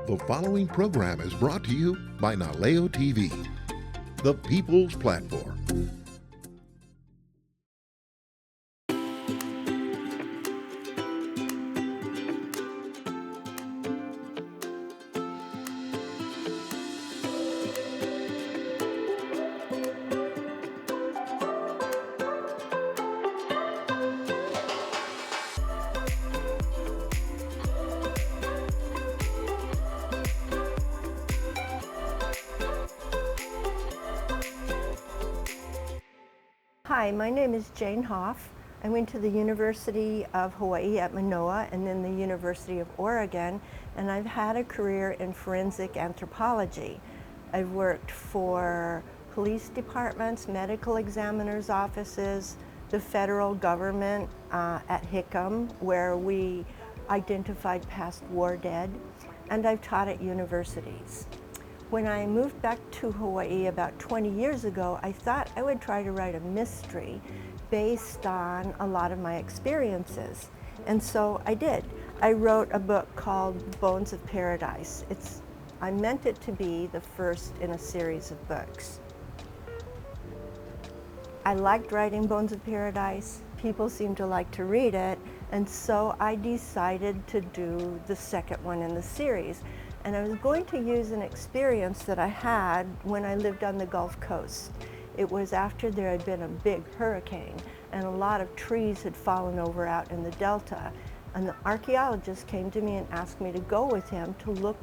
The following program is brought to you by Naleo TV, the People's Platform. Hi, my name is Jane Hoff. I went to the University of Hawaii at Manoa and then the University of Oregon, and I've had a career in forensic anthropology. I've worked for police departments, medical examiners' offices, the federal government at HICM, where we identified past war dead, and I've taught at universities. When I moved back to Hawaii about 20 years ago, I thought I would try to write a mystery based on a lot of my experiences. And so I did. I wrote a book called Bones of Paradise. I meant it to be the first in a series of books. I liked writing Bones of Paradise. People seemed to like to read it, and so I decided to do the second one in the series. And I was going to use an experience that I had when I lived on the Gulf Coast. It was after there had been a big hurricane and a lot of trees had fallen over out in the Delta. And the archaeologist came to me and asked me to go with him to look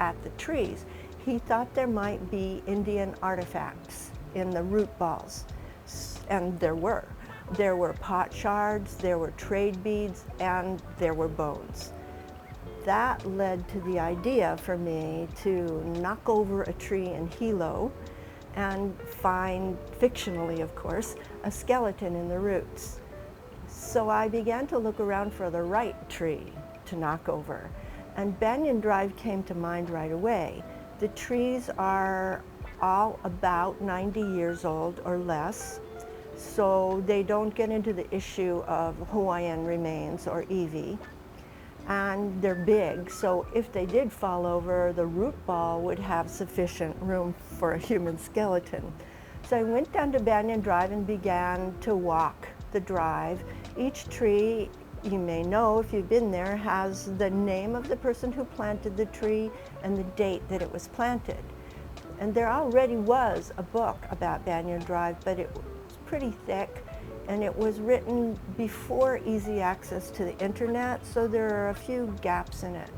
at the trees. He thought there might be Indian artifacts in the root balls, and there were. There were pot shards, there were trade beads, and there were bones. That led to the idea for me to knock over a tree in Hilo and find, fictionally of course, a skeleton in the roots. So I began to look around for the right tree to knock over, and Banyan Drive came to mind right away. The trees are all about 90 years old or less, so they don't get into the issue of Hawaiian remains or iwi. And they're big, so if they did fall over, the root ball would have sufficient room for a human skeleton. So I went down to Banyan Drive and began to walk the drive. Each tree, you may know if you've been there, has the name of the person who planted the tree and the date that it was planted. And there already was a book about Banyan Drive, but it was pretty thick, and it was written before easy access to the internet, so there are a few gaps in it.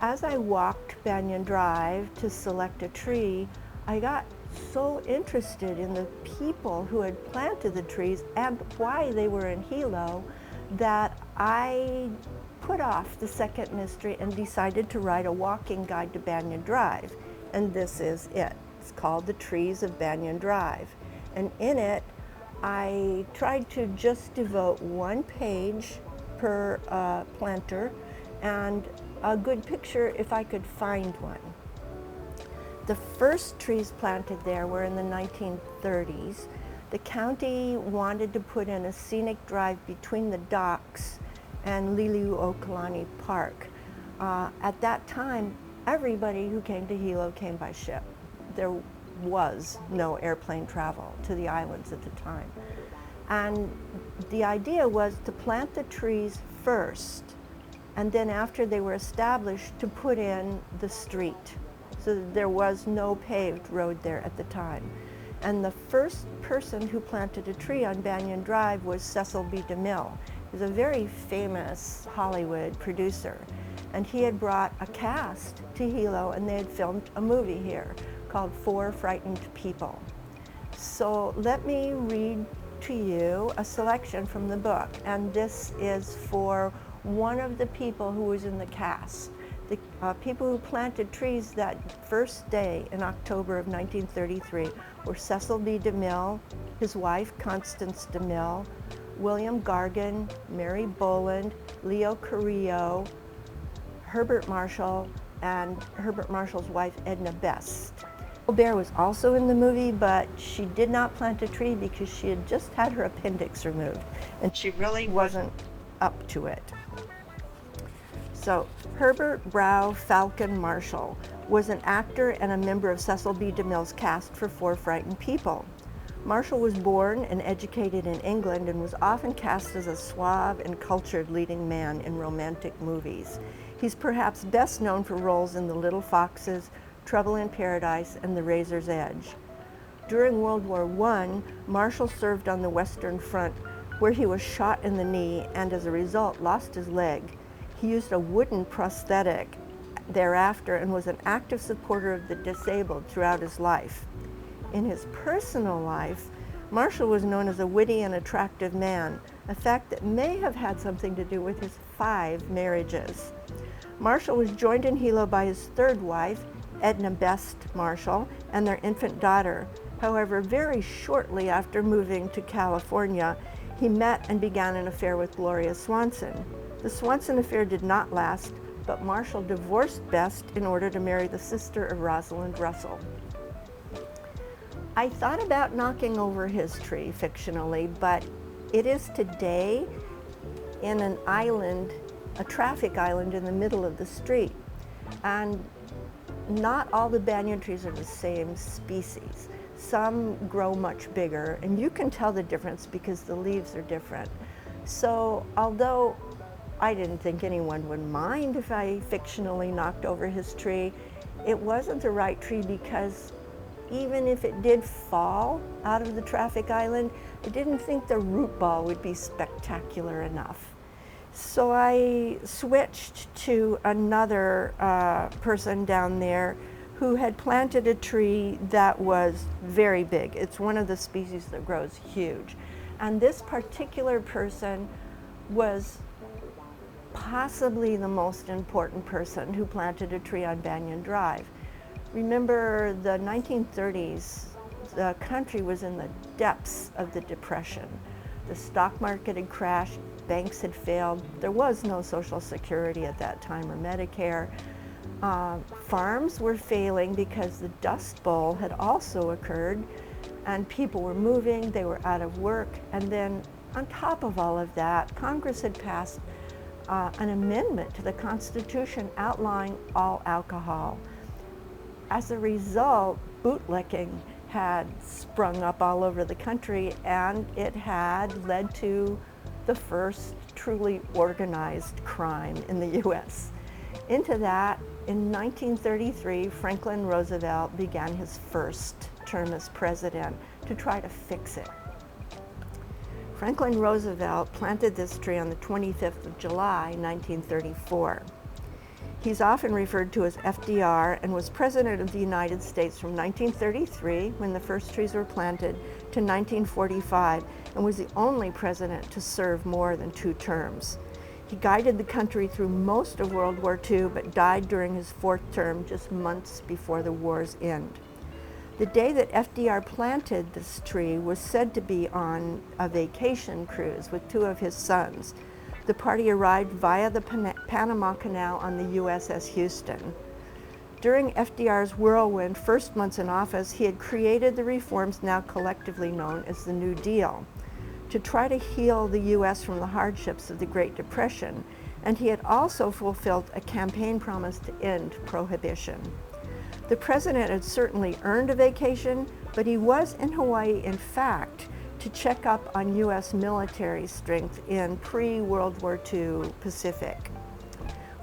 As I walked Banyan Drive to select a tree, I got so interested in the people who had planted the trees and why they were in Hilo that I put off the second mystery and decided to write a walking guide to Banyan Drive. And this is it. It's called The Trees of Banyan Drive. And in it, I tried to just devote one page per planter and a good picture if I could find one. The first trees planted there were in the 1930s. The county wanted to put in a scenic drive between the docks and Liliuokalani Park. At that time, everybody who came to Hilo came by ship. There was no airplane travel to the islands at the time. And the idea was to plant the trees first, and then after they were established, to put in the street. So that there was no paved road there at the time. And the first person who planted a tree on Banyan Drive was Cecil B. DeMille. He was a very famous Hollywood producer. And he had brought a cast to Hilo, and they had filmed a movie here called Four Frightened People. So let me read to you a selection from the book, and this is for one of the people who was in the cast. The people who planted trees that first day in October of 1933 were Cecil B. DeMille, his wife Constance DeMille, William Gargan, Mary Boland, Leo Carrillo, Herbert Marshall, and Herbert Marshall's wife Edna Best. Bear was also in the movie, but she did not plant a tree because she had just had her appendix removed, and she really wasn't up to it. So Herbert Brow Falcon Marshall was an actor and a member of Cecil B. DeMille's cast for Four Frightened People. Marshall was born and educated in England and was often cast as a suave and cultured leading man in romantic movies. He's perhaps best known for roles in The Little Foxes, Trouble in Paradise, and The Razor's Edge. During World War I, Marshall served on the Western Front, where he was shot in the knee and as a result lost his leg. He used a wooden prosthetic thereafter and was an active supporter of the disabled throughout his life. In his personal life, Marshall was known as a witty and attractive man, a fact that may have had something to do with his 5 marriages. Marshall was joined in Hilo by his 3rd wife, Edna Best Marshall, and their infant daughter. However, very shortly after moving to California, he met and began an affair with Gloria Swanson. The Swanson affair did not last, but Marshall divorced Best in order to marry the sister of Rosalind Russell. I thought about knocking over his tree fictionally, but it is today in an island, a traffic island in the middle of the street. And not all the banyan trees are the same species. Some grow much bigger, and you can tell the difference because the leaves are different. So although I didn't think anyone would mind if I fictionally knocked over his tree, it wasn't the right tree because even if it did fall out of the traffic island, I didn't think the root ball would be spectacular enough. So I switched to another person down there who had planted a tree that was very big. It's one of the species that grows huge. And this particular person was possibly the most important person who planted a tree on Banyan Drive. Remember, the 1930s, the country was in the depths of the Depression. The stock market had crashed, banks had failed, there was no Social Security at that time or Medicare. Farms were failing because the Dust Bowl had also occurred, and people were moving, they were out of work, and then on top of all of that, Congress had passed an amendment to the Constitution outlawing all alcohol. As a result, bootlicking had sprung up all over the country, and it had led to the first truly organized crime in the U.S. Into that, in 1933, Franklin Roosevelt began his first term as president to try to fix it. Franklin Roosevelt planted this tree on the 25th of July, 1934. He's often referred to as FDR and was President of the United States from 1933, when the first trees were planted, to 1945, and was the only president to serve more than 2 terms. He guided the country through most of World War II, but died during his 4th term just months before the war's end. The day that FDR planted this tree was said to be on a vacation cruise with 2 of his sons. The party arrived via the Panama Canal on the USS Houston. During FDR's whirlwind first months in office, he had created the reforms now collectively known as the New Deal to try to heal the U.S. from the hardships of the Great Depression, and he had also fulfilled a campaign promise to end prohibition. The president had certainly earned a vacation, but he was in Hawaii, in fact, to check up on U.S. military strength in pre-World War II Pacific.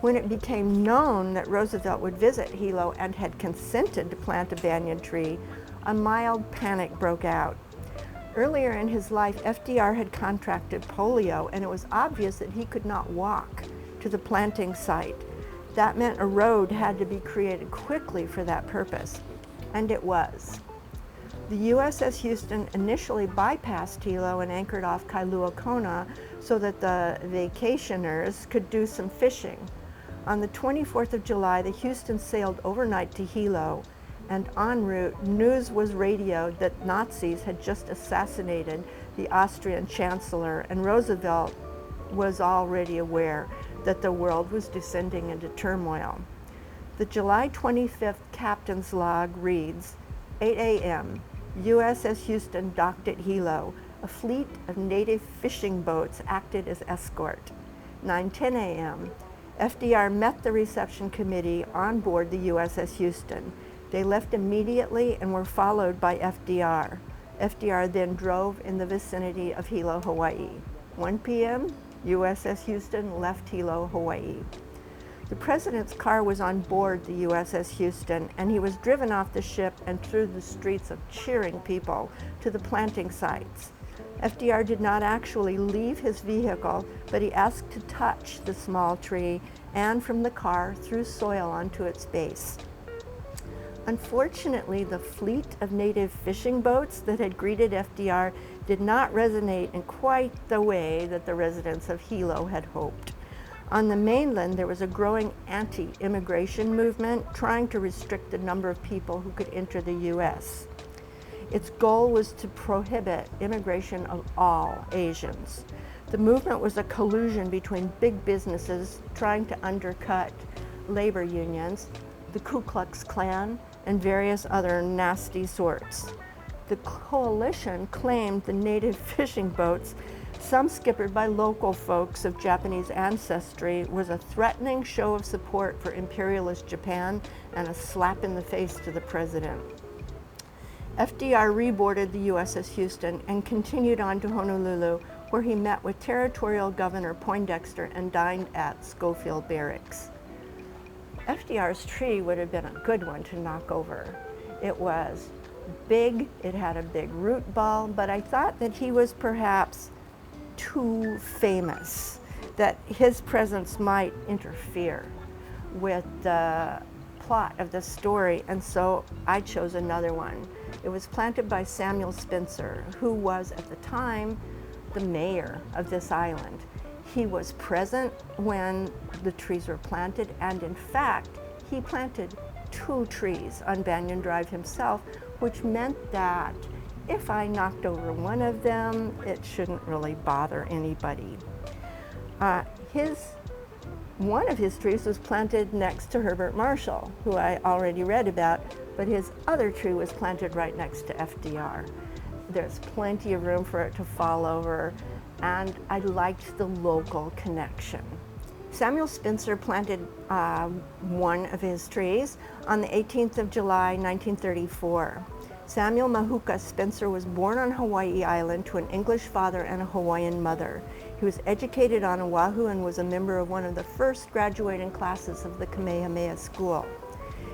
When it became known that Roosevelt would visit Hilo and had consented to plant a banyan tree, a mild panic broke out. Earlier in his life, FDR had contracted polio, and it was obvious that he could not walk to the planting site. That meant a road had to be created quickly for that purpose, and it was. The USS Houston initially bypassed Hilo and anchored off Kailua Kona so that the vacationers could do some fishing. On the 24th of July, the Houston sailed overnight to Hilo, and en route, news was radioed that Nazis had just assassinated the Austrian chancellor, and Roosevelt was already aware that the world was descending into turmoil. The July 25th captain's log reads, 8 a.m., USS Houston docked at Hilo. A fleet of native fishing boats acted as escort. 9:10 a.m., FDR met the reception committee on board the USS Houston. They left immediately and were followed by FDR. FDR then drove in the vicinity of Hilo, Hawaii. 1 p.m., USS Houston left Hilo, Hawaii. The president's car was on board the USS Houston, and he was driven off the ship and through the streets of cheering people to the planting sites. FDR did not actually leave his vehicle, but he asked to touch the small tree and from the car threw soil onto its base. Unfortunately, the fleet of native fishing boats that had greeted FDR did not resonate in quite the way that the residents of Hilo had hoped. On the mainland, there was a growing anti-immigration movement trying to restrict the number of people who could enter the U.S. Its goal was to prohibit immigration of all Asians. The movement was a collusion between big businesses trying to undercut labor unions, the Ku Klux Klan, and various other nasty sorts. The coalition claimed the native fishing boats, some skippered by local folks of Japanese ancestry, was a threatening show of support for imperialist Japan and a slap in the face to the president. FDR reboarded the USS Houston and continued on to Honolulu, where he met with Territorial Governor Poindexter and dined at Schofield Barracks. FDR's tree would have been a good one to knock over. It was big, it had a big root ball, but I thought that he was perhaps too famous, that his presence might interfere with the plot of the story, and so I chose another one. It was planted by Samuel Spencer, who was at the time the mayor of this island. He was present when the trees were planted, and in fact, he planted 2 trees on Banyan Drive himself, which meant that if I knocked over one of them, it shouldn't really bother anybody. One of his trees was planted next to Herbert Marshall, who I already read about, but his other tree was planted right next to FDR. There's plenty of room for it to fall over, and I liked the local connection. Samuel Spencer planted one of his trees on the 18th of July, 1934. Samuel Mahuka Spencer was born on Hawaii Island to an English father and a Hawaiian mother. He was educated on Oahu and was a member of one of the first graduating classes of the Kamehameha School.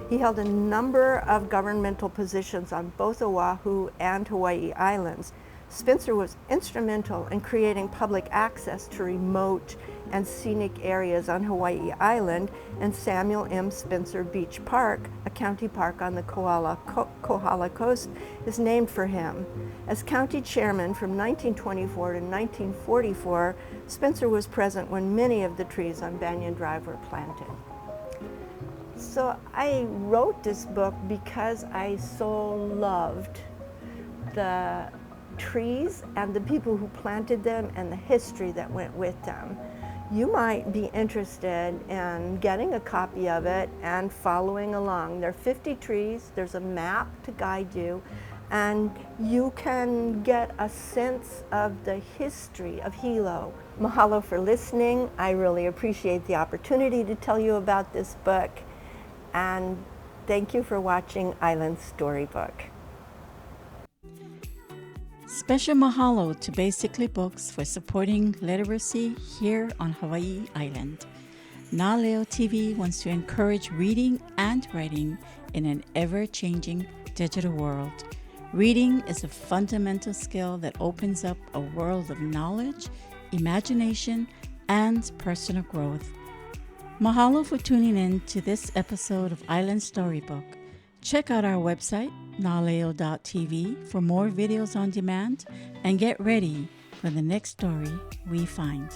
He held a number of governmental positions on both Oahu and Hawaii Islands. Spencer was instrumental in creating public access to remote and scenic areas on Hawaii Island, and Samuel M. Spencer Beach Park, a county park on the Kohala Coast, is named for him. As county chairman from 1924 to 1944, Spencer was present when many of the trees on Banyan Drive were planted. So I wrote this book because I so loved the trees and the people who planted them and the history that went with them. You might be interested in getting a copy of it and following along. There are 50 trees, there's a map to guide you, and you can get a sense of the history of Hilo. Mahalo for listening. I really appreciate the opportunity to tell you about this book, and thank you for watching Island Storybook. Special mahalo to Basically Books for supporting literacy here on Hawaii Island. Naleo TV wants to encourage reading and writing in an ever-changing digital world. Reading is a fundamental skill that opens up a world of knowledge, imagination, and personal growth. Mahalo for tuning in to this episode of Island Storybook. Check out our website, naleo.tv, for more videos on demand, and get ready for the next story we find.